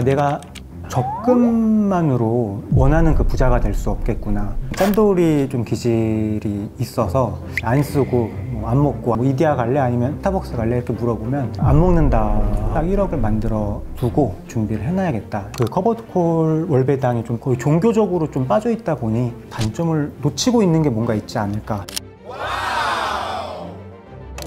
내가 적금만으로 원하는 그 부자가 될 수 없겠구나. 짠돌이 좀 기질이 있어서 안 쓰고 안 먹고 이디야 갈래 아니면 스타벅스 갈래 이렇게 물어보면 안 먹는다. 딱 1억을 만들어 두고 준비를 해놔야겠다. 그 커버드콜 월배당이 좀 거의 종교적으로 좀 빠져 있다 보니 단점을 놓치고 있는 게 뭔가 있지 않을까.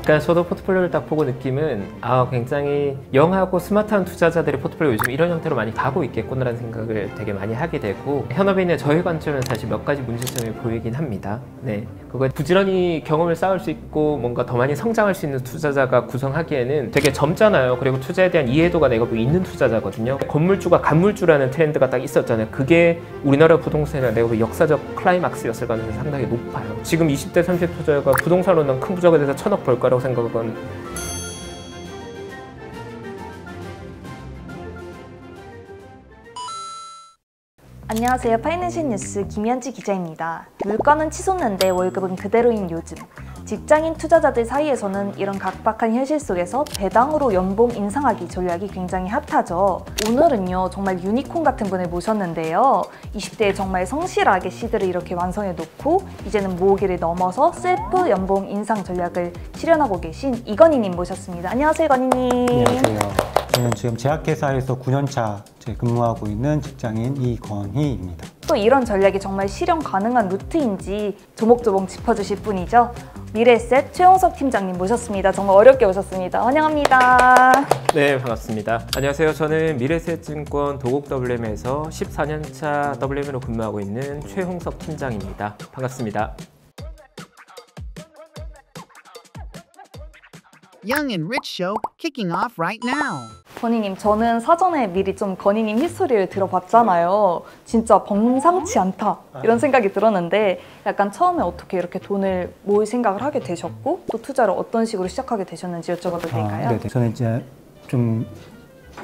그러니까 저도 포트폴리오를 딱 보고 느낌은 굉장히 영하고 스마트한 투자자들의 포트폴리오 요즘 이런 형태로 많이 가고 있겠구나라는 생각을 되게 많이 하게 되고, 현업인의 저희 관점은 사실 몇 가지 문제점이 보이긴 합니다. 네, 그거 부지런히 경험을 쌓을 수 있고 뭔가 더 많이 성장할 수 있는 투자자가 구성하기에는 되게 젊잖아요. 그리고 투자에 대한 이해도가 내가 보기 있는 투자자거든요. 건물주가 간물주라는 트렌드가 딱 있었잖아요. 그게 우리나라 부동산의 내가 보기 역사적 클라이막스였을 가능성이 상당히 높아요. 지금 20대 30 투자가 부동산으로 난 큰 부자가 돼서 1,000억 벌 거라고 생각은. 안녕하세요. 파이낸셜 뉴스 김현지 기자입니다. 물가는 치솟는데 월급은 그대로인 요즘. 직장인 투자자들 사이에서는 이런 각박한 현실 속에서 배당으로 연봉 인상하기 전략이 굉장히 핫하죠. 오늘은요, 정말 유니콘 같은 분을 모셨는데요. 20대에 정말 성실하게 시드를 이렇게 완성해 놓고 이제는 모으기를 넘어서 셀프 연봉 인상 전략을 실현하고 계신 이건희님 모셨습니다. 안녕하세요, 건희님. 안녕하세요. 저는 지금 제약회사에서 9년차 근무하고 있는 직장인 이건희입니다. 또 이런 전략이 정말 실현 가능한 루트인지 조목조목 짚어주실 분이죠. 미래에셋 최홍석 팀장님 모셨습니다. 정말 어렵게 오셨습니다. 환영합니다. 네, 반갑습니다. 안녕하세요. 저는 미래에셋증권 도곡 WM에서 14년차 WM으로 근무하고 있는 최홍석 팀장입니다. 반갑습니다. Young and Rich Show kicking off right now. 건희님, 저는 사전에 미리 좀 건희님 히스토리를 들어봤잖아요. 진짜 범상치 않다 이런 생각이 들었는데, 약간 처음에 어떻게 이렇게 돈을 모을 생각을 하게 되셨고 또 투자를 어떤 식으로 시작하게 되셨는지 여쭤봐도 될까요? 네, 저는 이제 좀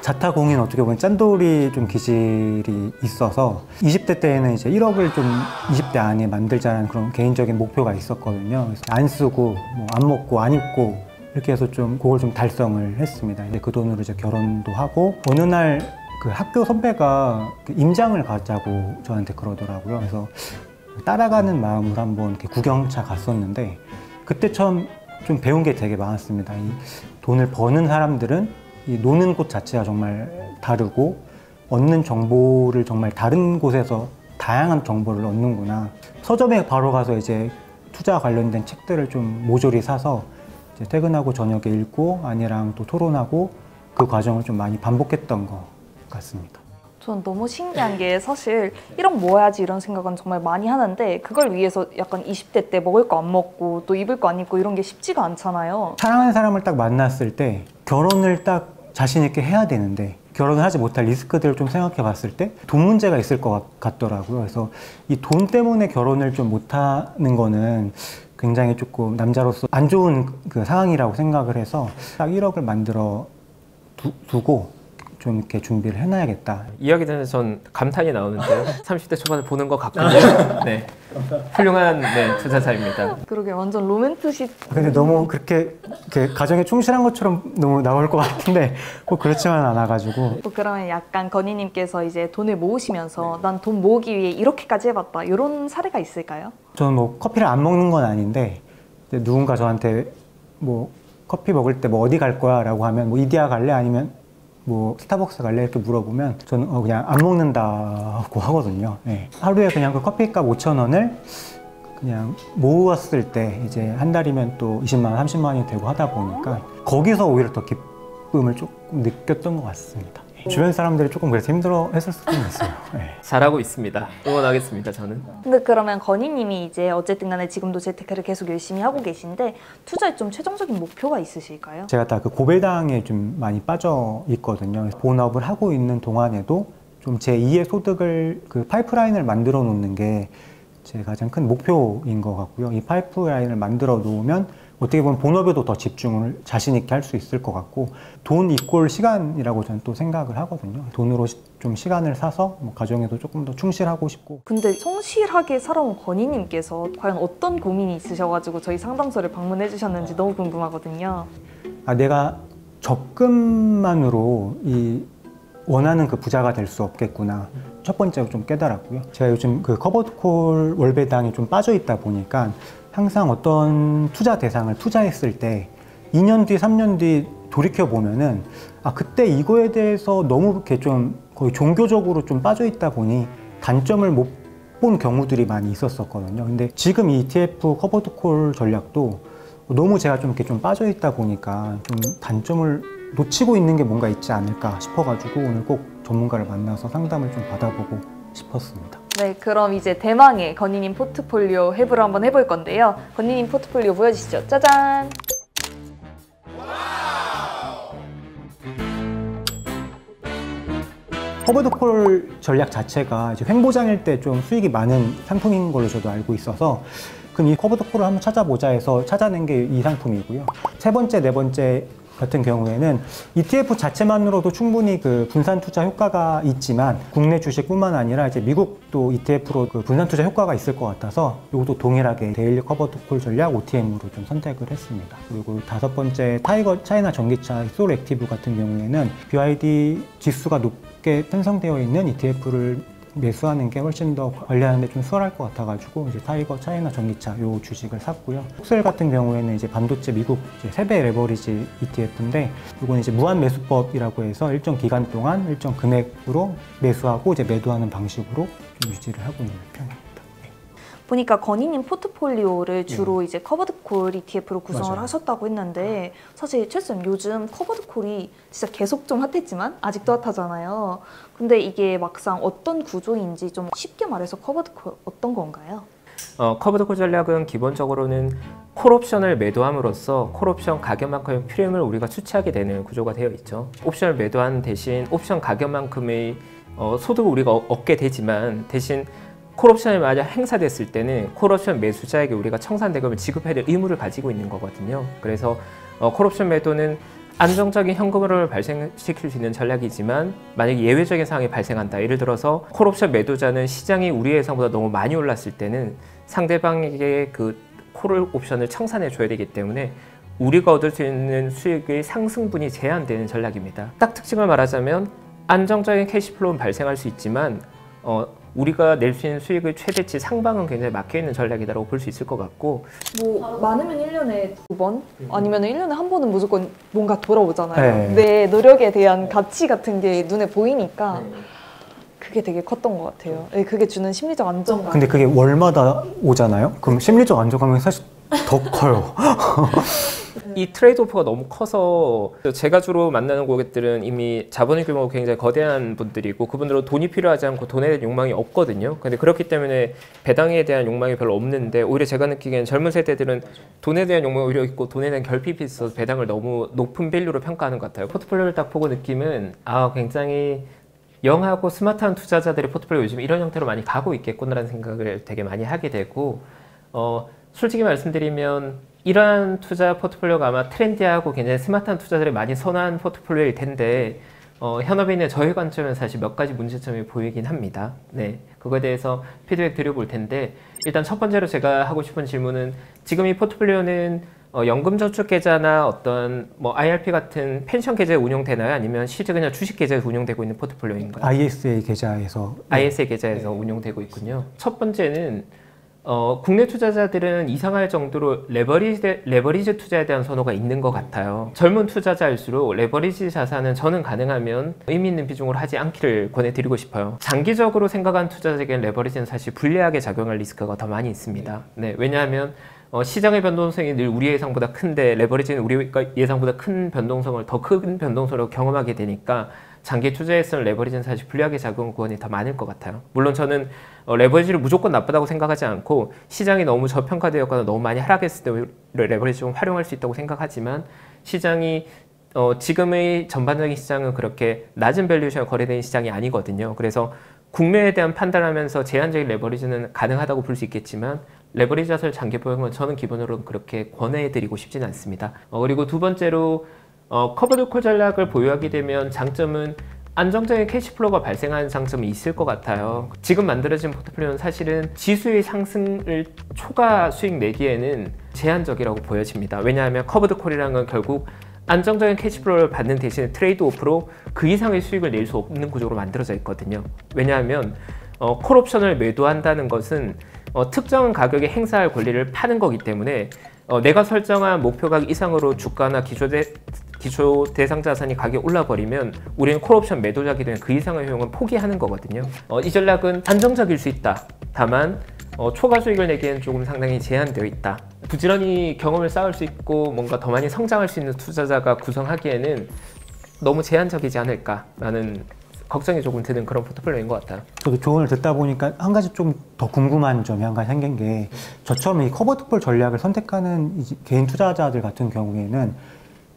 자타공인 어떻게 보면 짠돌이 좀 기질이 있어서 20대 때에는 이제 1억을 좀 20대 안에 만들자는 그런 개인적인 목표가 있었거든요. 그래서 안 쓰고 안 먹고 안 입고 이렇게 해서 좀 그걸 좀 달성을 했습니다. 이제 그 돈으로 이제 결혼도 하고, 어느 날 그 학교 선배가 임장을 가자고 저한테 그러더라고요. 그래서 따라가는 마음으로 한번 이렇게 구경차 갔었는데, 그때 처음 좀 배운 게 되게 많았습니다. 이 돈을 버는 사람들은 이 노는 곳 자체가 정말 다르고, 얻는 정보를 정말 다른 곳에서 다양한 정보를 얻는구나. 서점에 바로 가서 이제 투자 관련된 책들을 좀 모조리 사서 이제 퇴근하고 저녁에 읽고 아내랑 또 토론하고 그 과정을 좀 많이 반복했던 것 같습니다. 전 너무 신기한 게, 사실 1억 모아야지 이런 생각은 정말 많이 하는데 그걸 위해서 약간 20대 때 먹을 거 안 먹고 또 입을 거 안 입고 이런 게 쉽지가 않잖아요. 사랑하는 사람을 딱 만났을 때 결혼을 딱 자신 있게 해야 되는데, 결혼을 하지 못할 리스크들을 좀 생각해 봤을 때 돈 문제가 있을 것 같더라고요. 그래서 이 돈 때문에 결혼을 좀 못하는 거는 굉장히 조금 남자로서 안 좋은 그 상황이라고 생각을 해서 딱 1억을 만들어 두고 좀 이렇게 준비를 해놔야겠다. 이야기 들으면서 전 감탄이 나오는데요. 30대 초반에 보는 것 같군요. 네, 훌륭한 투자자입니다. 그러게 완전 로맨티식. 근데 너무 그렇게 가정에 충실한 것처럼 너무 나올 것 같은데 꼭 그렇지만 않아가지고. 그러면 약간 건희님께서 이제 돈을 모으시면서 난 돈 모으기 위해 이렇게까지 해봤다, 이런 사례가 있을까요? 저는 뭐 커피를 안 먹는 건 아닌데, 누군가 저한테 뭐 커피 먹을 때 뭐 어디 갈 거야 라고 하면 뭐 이디야 갈래 아니면 뭐 스타벅스 갈래 이렇게 물어보면 저는 그냥 안 먹는다고 하거든요. 네. 하루에 그냥 그 커피값 5,000원을 그냥 모았을 때 이제 한 달이면 또 20만 원, 30만 원이 되고 하다 보니까 거기서 오히려 더 기쁨을 조금 느꼈던 것 같습니다. 주변 사람들이 조금 그래서 힘들어했을 수도 있어요. 네. 잘하고 있습니다. 응원하겠습니다, 저는. 근데 그러면 건희님이 이제 어쨌든 간에 지금도 재테크를 계속 열심히 하고 계신데 투자에 좀 최종적인 목표가 있으실까요? 제가 다 그 고배당에 좀 많이 빠져 있거든요. 본업을 하고 있는 동안에도 좀 제 2의 소득을 그 파이프라인을 만들어 놓는 게 제 가장 큰 목표인 것 같고요. 이 파이프라인을 만들어 놓으면 어떻게 보면 본업에도 더 집중을 자신 있게 할 수 있을 것 같고, 돈 이꼴 시간이라고 저는 또 생각을 하거든요. 돈으로 좀 시간을 사서 뭐 가정에도 조금 더 충실하고 싶고. 근데 성실하게 살아온 건희님께서 과연 어떤 고민이 있으셔가지고 저희 상담소를 방문해 주셨는지 너무 궁금하거든요. 내가 적금만으로 이 원하는 그 부자가 될 수 없겠구나. 첫 번째로 좀 깨달았고요. 제가 요즘 그 커버드콜 월배당이 좀 빠져 있다 보니까 항상 어떤 투자 대상을 투자했을 때 2년 뒤, 3년 뒤 돌이켜 보면은 아 그때 이거에 대해서 너무 이렇게 좀 거의 종교적으로 좀 빠져 있다 보니 단점을 못 본 경우들이 많이 있었었거든요. 근데 지금 이 ETF 커버드콜 전략도 너무 제가 좀 이렇게 좀 빠져 있다 보니까 좀 단점을 놓치고 있는 게 뭔가 있지 않을까 싶어가지고 오늘 꼭 전문가를 만나서 상담을 좀 받아보고 싶었습니다. 네, 그럼 이제 대망의 건희님 포트폴리오 해부를 한번 해볼 건데요. 건희님 포트폴리오 보여주시죠. 짜잔! 커버드콜 전략 자체가 이제 횡보장일 때 좀 수익이 많은 상품인 걸로 저도 알고 있어서 그럼 이 커버드콜을 한번 찾아보자 해서 찾아낸 게 이 상품이고요. 세 번째, 네 번째 같은 경우에는 ETF 자체만으로도 충분히 그 분산 투자 효과가 있지만 국내 주식뿐만 아니라 이제 미국도 ETF로 그 분산 투자 효과가 있을 것 같아서 이것도 동일하게 데일리 커버드콜 전략 OTM으로 좀 선택을 했습니다. 그리고 다섯 번째 타이거 차이나 전기차 솔 액티브 같은 경우에는 BYD 지수가 높게 편성되어 있는 ETF를 매수하는 게 훨씬 더 관리하는 데 좀 수월할 것 같아가지고 이제 타이거 차이나 전기차 요 주식을 샀고요. 폭셀 같은 경우에는 이제 반도체 미국 이제 세배 레버리지 ETF인데 이건 이제 무한 매수법이라고 해서 일정 기간 동안 일정 금액으로 매수하고 이제 매도하는 방식으로 좀 유지를 하고 있는 편입니다. 보니까 건희님 포트폴리오를 주로 이제 커버드콜 ETF로 구성을 맞아요. 하셨다고 했는데 사실 최쌤 요즘 커버드콜이 진짜 계속 좀 핫했지만 아직도 핫하잖아요. 근데 이게 막상 어떤 구조인지 좀 쉽게 말해서 커버드콜 어떤 건가요? 커버드콜 전략은 기본적으로는 콜옵션을 매도함으로써 콜옵션 가격만큼의 프리미엄을 우리가 수취하게 되는 구조가 되어 있죠. 옵션을 매도한 대신 옵션 가격만큼의 소득을 우리가 얻게 되지만 대신 콜옵션이 만약 행사됐을 때는 콜옵션 매수자에게 우리가 청산대금을 지급해야 될 의무를 가지고 있는 거거든요. 그래서 콜옵션 매도는 안정적인 현금 흐름을 발생시킬 수 있는 전략이지만 만약에 예외적인 상황이 발생한다. 예를 들어서 콜옵션 매도자는 시장이 우리 예상보다 너무 많이 올랐을 때는 상대방에게 그 콜옵션을 청산해 줘야 되기 때문에 우리가 얻을 수 있는 수익의 상승분이 제한되는 전략입니다. 딱 특징을 말하자면 안정적인 캐시플로우는 발생할 수 있지만 우리가 낼 수 있는 수익의 최대치 상방은 굉장히 막혀있는 전략이라고 볼 수 있을 것 같고 뭐 많으면 1년에 2번 아니면 1년에 한 번은 무조건 뭔가 돌아오잖아요. 네. 내 노력에 대한 가치 같은 게 눈에 보이니까 그게 되게 컸던 것 같아요. 네, 그게 주는 심리적 안정감. 근데 그게 월마다 오잖아요? 그럼 심리적 안정감이 사실 더 커요. 이 트레이드 오프가 너무 커서 제가 주로 만나는 고객들은 이미 자본의 규모가 굉장히 거대한 분들이고 그분들은 돈이 필요하지 않고 돈에 대한 욕망이 없거든요. 근데 그렇기 때문에 배당에 대한 욕망이 별로 없는데 오히려 제가 느끼기엔 젊은 세대들은 돈에 대한 욕망이 오히려 있고 돈에 대한 결핍이 있어서 배당을 너무 높은 밸류로 평가하는 것 같아요. 포트폴리오를 딱 보고 느낌은 굉장히 영하고 스마트한 투자자들의 포트폴리오 요즘 이런 형태로 많이 가고 있겠구나라는 생각을 되게 많이 하게 되고 솔직히 말씀드리면 이러한 투자 포트폴리오가 아마 트렌디하고 굉장히 스마트한 투자자들이 많이 선호한 포트폴리오일 텐데 현업인의 저희 관점에서 사실 몇 가지 문제점이 보이긴 합니다. 네, 그거에 대해서 피드백 드려볼 텐데 일단 첫 번째로 제가 하고 싶은 질문은 지금 이 포트폴리오는 연금저축계좌나 어떤 뭐 IRP 같은 펜션 계좌에 운용되나요? 아니면 실제 그냥 주식 계좌에 운용되고 있는 포트폴리오인가요? ISA 계좌에서 ISA 계좌에서 운용되고 있군요. 첫 번째는 국내 투자자들은 이상할 정도로 레버리지 투자에 대한 선호가 있는 것 같아요. 젊은 투자자일수록 레버리지 자산은 저는 가능하면 의미 있는 비중으로 하지 않기를 권해드리고 싶어요. 장기적으로 생각한 투자자에게는 레버리지는 사실 불리하게 작용할 리스크가 더 많이 있습니다. 네, 왜냐하면 시장의 변동성이 늘 우리 예상보다 큰데 레버리지는 우리 예상보다 큰 변동성을 더 큰 변동성으로 경험하게 되니까 장기 투자에서는 레버리지는 사실 불리하게 작용 구간이 더 많을 것 같아요. 물론 저는 레버리지를 무조건 나쁘다고 생각하지 않고 시장이 너무 저평가되었거나 너무 많이 하락했을 때 레버리지 좀 활용할 수 있다고 생각하지만 시장이 지금의 전반적인 시장은 그렇게 낮은 밸류에이션에 거래되는 시장이 아니거든요. 그래서 국내에 대한 판단하면서 제한적인 레버리지는 가능하다고 볼 수 있겠지만 레버리지 자산을 장기 보유하는 건 저는 기본으로 그렇게 권해드리고 싶지는 않습니다. 그리고 두 번째로 커버드콜 전략을 보유하게 되면 장점은 안정적인 캐시플로우가 발생하는 장점이 있을 것 같아요. 지금 만들어진 포트폴리오는 사실은 지수의 상승을 초과 수익 내기에는 제한적이라고 보여집니다. 왜냐하면 커버드콜이라는 건 결국 안정적인 캐시플로우를 받는 대신에 트레이드오프로 그 이상의 수익을 낼 수 없는 구조로 만들어져 있거든요. 왜냐하면 콜옵션을 매도한다는 것은 특정 가격에 행사할 권리를 파는 거기 때문에 내가 설정한 목표가격 이상으로 주가나 기초 대상 자산이 가격이 올라버리면 우리는 콜옵션 매도자이기 때문에 그 이상의 효용은 포기하는 거거든요. 이 전략은 안정적일 수 있다. 다만 초과 수익을 내기에는 조금 상당히 제한되어 있다. 부지런히 경험을 쌓을 수 있고 뭔가 더 많이 성장할 수 있는 투자자가 구성하기에는 너무 제한적이지 않을까라는 걱정이 조금 드는 그런 포트폴리오인 것 같아요. 저도 조언을 듣다 보니까 한 가지 좀 더 궁금한 점이 한 가지 생긴 게, 저처럼 이 커버드폴 전략을 선택하는 개인 투자자들 같은 경우에는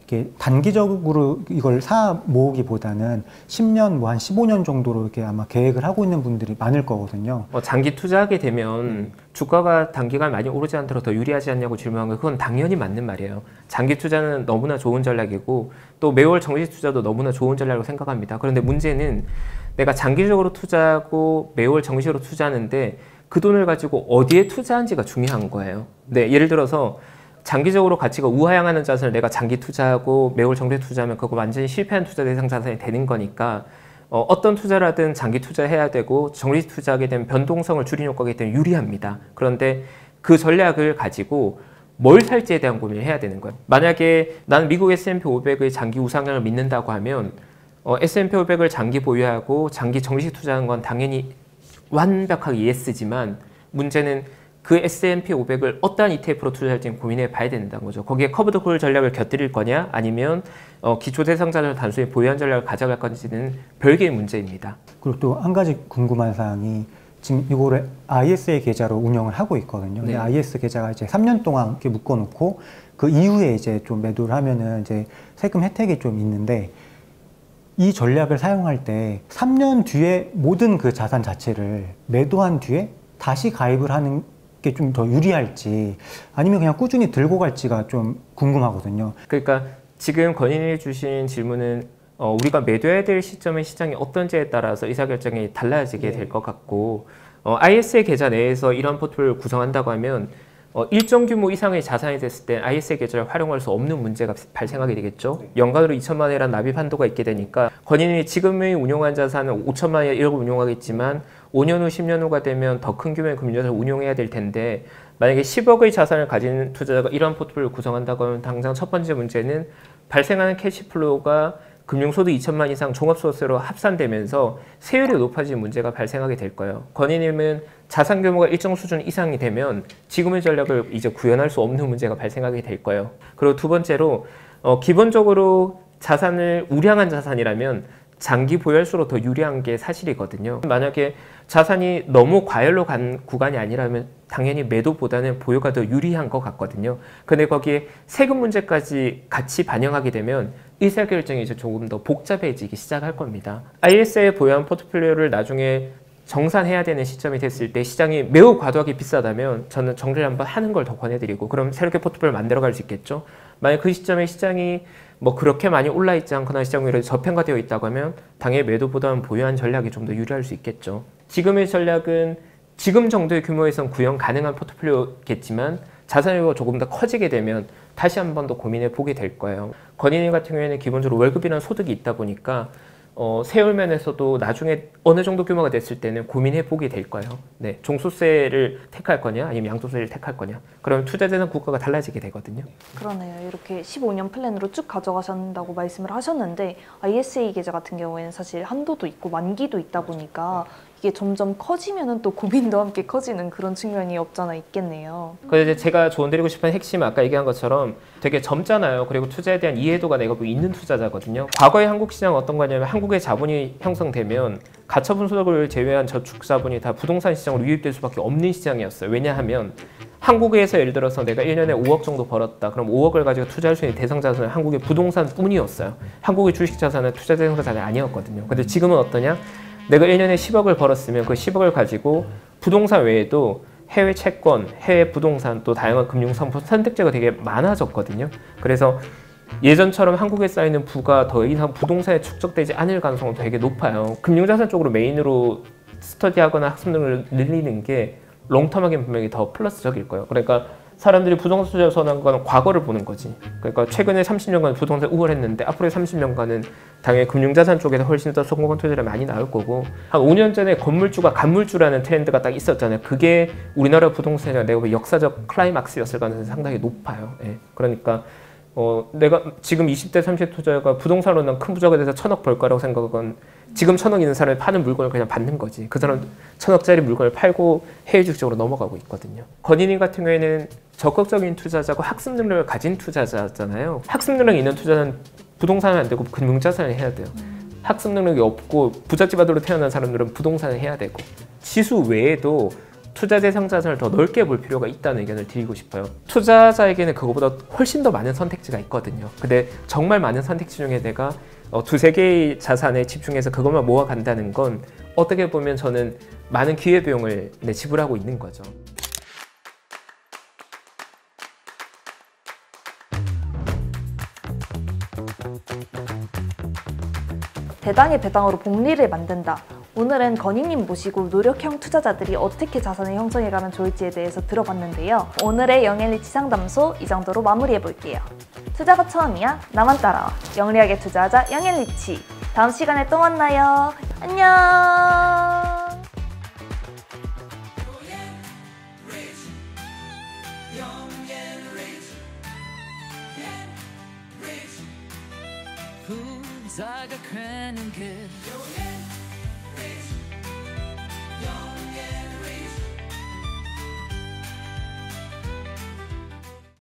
이렇게 단기적으로 이걸 모으기보다는 10년, 뭐 한 15년 정도로 이렇게 아마 계획을 하고 있는 분들이 많을 거거든요. 장기 투자하게 되면 주가가 단기간 많이 오르지 않도록 더 유리하지 않냐고 질문한 거, 그건 당연히 맞는 말이에요. 장기 투자는 너무나 좋은 전략이고 또 매월 정시 투자도 너무나 좋은 전략으로 생각합니다. 그런데 문제는 내가 장기적으로 투자하고 매월 정시로 투자하는데 그 돈을 가지고 어디에 투자한지가 중요한 거예요. 네, 예를 들어서 장기적으로 가치가 우하향하는 자산을 내가 장기 투자하고 매월 정기 투자하면 그거 완전히 실패한 투자 대상 자산이 되는 거니까 어떤 투자를 하든 장기 투자해야 되고 정기 투자하게 되면 변동성을 줄이는 효과가 있기 때문에 유리합니다. 그런데 그 전략을 가지고 뭘 살지에 대한 고민을 해야 되는 거예요. 만약에 나는 미국 S&P 500의 장기 우상향을 믿는다고 하면 S&P 500을 장기 보유하고 장기 정시 투자하는 건 당연히 완벽하게 예스지만 문제는 그 S&P 500을 어떠한 ETF로 투자할지는 고민해 봐야 된다는 거죠. 거기에 커버드콜 전략을 곁들일 거냐 아니면 기초 대상자를 단순히 보유한 전략을 가져갈 건지는 별개의 문제입니다. 그리고 또 한 가지 궁금한 사항이, 지금 이거를 ISA 계좌로 운영을 하고 있거든요. 근데 네. IS 계좌가 이제 3년 동안 이렇게 묶어놓고 그 이후에 이제 좀 매도를 하면은 이제 세금 혜택이 좀 있는데, 이 전략을 사용할 때 3년 뒤에 모든 그 자산 자체를 매도한 뒤에 다시 가입을 하는 게 좀 더 유리할지, 아니면 그냥 꾸준히 들고 갈지가 좀 궁금하거든요. 그러니까 지금 권인이 주신 질문은 우리가 매도해야 될 시점의 시장이 어떤지에 따라서 의사결정이 달라지게 될 것 같고, ISA 계좌 내에서 이런 포트폴리오를 구성한다고 하면 일정 규모 이상의 자산이 됐을 때 ISA 계좌를 활용할 수 없는 문제가 발생하게 되겠죠. 연간으로 2천만 원이라는 납입 한도가 있게 되니까 권인이 지금의 운용한 자산은 5천만 원 1억을 운용하겠지만 5년 후 10년 후가 되면 더 큰 규모의 금융자산을 운용해야 될 텐데, 만약에 10억의 자산을 가진 투자자가 이런 포트폴리오를 구성한다고 하면 당장 첫 번째 문제는 발생하는 캐시플로우가 금융소득 2천만 이상 종합소득세로 합산되면서 세율이 높아지는 문제가 발생하게 될 거예요. 권희님은 자산 규모가 일정 수준 이상이 되면 지금의 전략을 이제 구현할 수 없는 문제가 발생하게 될 거예요. 그리고 두 번째로 기본적으로 자산을 우량한 자산이라면 장기 보유할수록 더 유리한 게 사실이거든요. 만약에 자산이 너무 과열로 간 구간이 아니라면 당연히 매도보다는 보유가 더 유리한 것 같거든요. 근데 거기에 세금 문제까지 같이 반영하게 되면 의사결정이 이제 조금 더 복잡해지기 시작할 겁니다. ISA에 보유한 포트폴리오를 나중에 정산해야 되는 시점이 됐을 때 시장이 매우 과도하게 비싸다면 저는 정리를 한번 하는 걸 더 권해드리고, 그럼 새롭게 포트폴리오를 만들어갈 수 있겠죠. 만약 그 시점에 시장이 뭐 그렇게 많이 올라 있지 않거나 시장 오히려 저평가되어 있다고 하면 당연히 매도보다는 보유한 전략이 좀 더 유리할 수 있겠죠. 지금의 전략은 지금 정도의 규모에선 구형 가능한 포트폴리오겠지만 자산유가 조금 더 커지게 되면 다시 한 번 더 고민해 보게 될 거예요. 권인님 같은 경우에는 기본적으로 월급이라는 소득이 있다 보니까 세율 면에서도 나중에 어느 정도 규모가 됐을 때는 고민해 보게 될 거예요. 네, 종소세를 택할 거냐 아니면 양도세를 택할 거냐, 그러면 투자자는 국가가 달라지게 되거든요. 그러네요. 이렇게 15년 플랜으로 쭉 가져가신다고 말씀을 하셨는데, ISA 계좌 같은 경우에는 사실 한도도 있고 만기도 있다 보니까 이게 점점 커지면은 또 고민도 함께 커지는 그런 측면이 없잖아 있겠네요. 그래서 이제 제가 조언드리고 싶은 핵심, 아까 얘기한 것처럼 되게 젊잖아요. 그리고 투자에 대한 이해도가 내가 뭐 있는 투자자거든요. 과거의 한국 시장은 어떤 거냐면 한국의 자본이 형성되면 가처분 소득을 제외한 저축 자본이 다 부동산 시장으로 유입될 수밖에 없는 시장이었어요. 왜냐하면 한국에서 예를 들어서 내가 1년에 5억 정도 벌었다. 그럼 5억을 가지고 투자할 수 있는 대상 자산은 한국의 부동산 뿐이었어요. 한국의 주식 자산은 투자 대상 자산이 아니었거든요. 근데 지금은 어떠냐? 내가 1년에 10억을 벌었으면 그 10억을 가지고 부동산 외에도 해외 채권, 해외 부동산, 또 다양한 금융상품 선택지가 되게 많아졌거든요. 그래서 예전처럼 한국에 쌓이는 부가 더 이상 부동산에 축적되지 않을 가능성은 되게 높아요. 금융자산 쪽으로 메인으로 스터디하거나 학습 능력을 늘리는 게 롱텀하게 분명히 더 플러스적일 거예요. 그러니까 사람들이 부동산 투자를 선호한 건 과거를 보는 거지. 그러니까 최근에 30년간 부동산 우월했는데 앞으로의 30년간은 당연히 금융자산 쪽에서 훨씬 더 성공한 투자를 많이 나올 거고, 한 5년 전에 건물주가 간물주라는 트렌드가 딱 있었잖아요. 그게 우리나라 부동산의 내가 보기엔 역사적 클라이막스였을 가능성이 상당히 높아요. 예. 그러니까 내가 지금 20대 30대 투자가 부동산으로 난 큰 부자가 돼서 1,000억 벌 거라고 생각은 지금 1,000억 있는 사람이 파는 물건을 그냥 받는 거지. 그 사람 1,000억짜리 물건을 팔고 해외 주식적으로 넘어가고 있거든요. 건인이 같은 경우에는 적극적인 투자자고 학습 능력을 가진 투자자잖아요. 학습 능력이 있는 투자는 부동산은 안 되고 금융자산을 해야 돼요. 학습 능력이 없고 부잣집 아들로 태어난 사람들은 부동산을 해야 되고, 지수 외에도 투자 대상 자산을 더 넓게 볼 필요가 있다는 의견을 드리고 싶어요. 투자자에게는 그거보다 훨씬 더 많은 선택지가 있거든요. 근데 정말 많은 선택지 중에 내가 두세 개의 자산에 집중해서 그것만 모아간다는 건 어떻게 보면 저는 많은 기회비용을 지불하고 있는 거죠. 배당의 배당으로 복리를 만든다. 오늘은 건희님 모시고 노력형 투자자들이 어떻게 자산을 형성해가면 좋을지에 대해서 들어봤는데요. 오늘의 영앤리치 상담소 이 정도로 마무리해볼게요. 투자가 처음이야? 나만 따라와. 영리하게 투자하자 영앤리치. 다음 시간에 또 만나요. 안녕. 부자가 되는 길